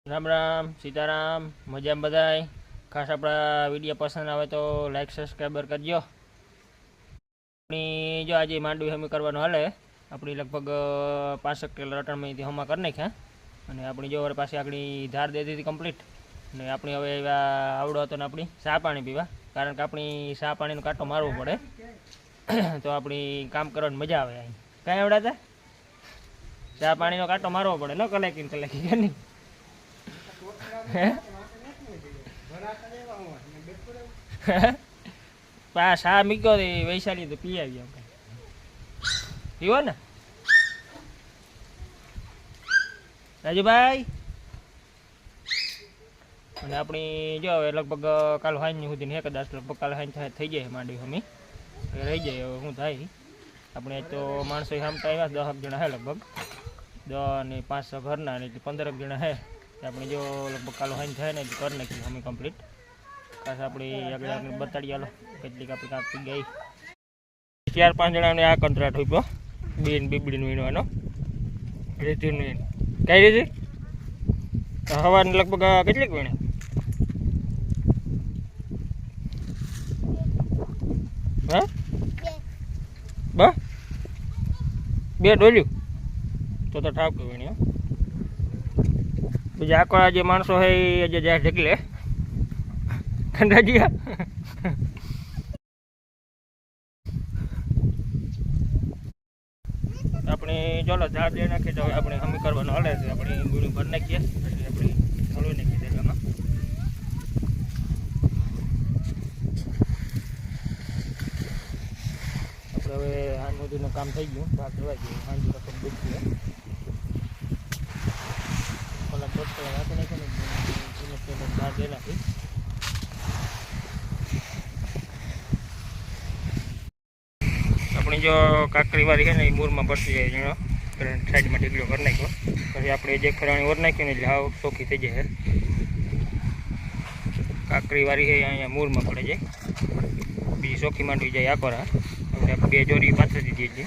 राम राम सीताराम मजा में बधाई। खास अपना विडियो पसंद आए तो लाइक सब्सक्राइबर करजो। अपनी जो आज मांडवी हमी करवानो हाले अपनी लगभग 5 किलो रटन में हमा कर नाख्या अने अपनी जो पास आगनी धार दे दी कम्प्लीट ने अपनी हवे आवड़ो हतो ने अपनी चा पाणी पीवा कारण के अपनी चा पाणी कांटो मारवो पड़े तो अपनी काम करवानी मजा आवे। कई आवड़ा था चा पाणी कांटो मारवो पड़े न कलाकी के नहीं सा मीको वैशाली तो पी आई पीवा ने राजू भाई અને આપણી જો હવે લગભગ કાલ સાંજ સુધી ને કદાચ લગભગ કાલ સાંજ થઈ જાય માંડી હમી રહી જાય હવે શું થાય આપણે તો માણસો સામતા આવ્યા 10 જણા હે લગભગ 10 ને 5 ઘરના ને 15 જણા હે આપણે જો લગભગ કાલ સાંજ થાય ને કરી નાખી હમી કમ્પ્લીટ ખાસ આપણી આગળ આપણે બતાડી આલો કેટલીક આપણી કાંક થઈ ગઈ 4-5 જણાને આ કોન્ટ્રાક્ટ હોઈપો બેન બીબડીનો વીણવાનો રેતીનો કઈ રીતે હવાને લગભગ કેટલીક વીણે હા બા બે ડોલ્યું તો ઠાક વીણ્યો બીજા આખો જે માણસો હે એ જે જાય ઢકલે ખંડાજીયા આપણે ચાલો ઝાડ દે નાખીએ તો આપણે હમી કરવાનું હાલે છે આપણે ગુણી ભરી નાખીએ એટલે આપણે હળવી નાખીએ તેમાં આપણે હવે હાન સુધીનું કામ થઈ ગયું ભાગ દેવાઈ ગયું હાન સુધી ખૂબ દુઃખી કલાક દોઢ કલાક આપી નાખે ને ઝાડ દે નાખી अपनी जो काकरी वाली है ना मूर में भरती जाए साइड में ढीकलो कर नाखो પછી આપણે જે ખરાણી ઓર નાખ્યું ને એટલે હાવ ચોખ્ખી થઈ જાય કાકરી વાળી છે અહીંયા મૂરમાં પડે જાય બીજી ચોખ્ખી માંડવી જાય આકોરા આપણે બે જોરી પાથરી દીધી એટલે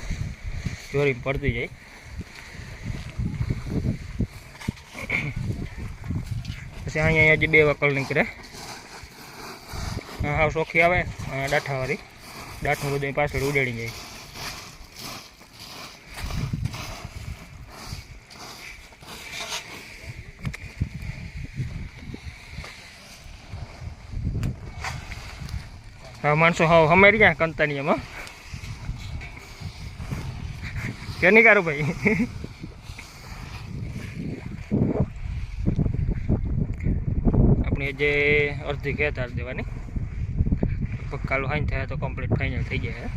જોરી પડતી જાય પછી અહીંયા જે બે વકલ નીકળે હાવ ચોખ્ખી આવે ડાઠાવાળી ડાઠું બધું પાછળ ઉડાડી જાય હા માણસો હા હમારી ગયા કંતાની એમાં કે નહીં કારું ભાઈ આપણે જે અડધી ખેતાર દેવાની કાલ હાઈ થાય તો કમ્પ્લીટ ફાઇનલ થઈ જાય।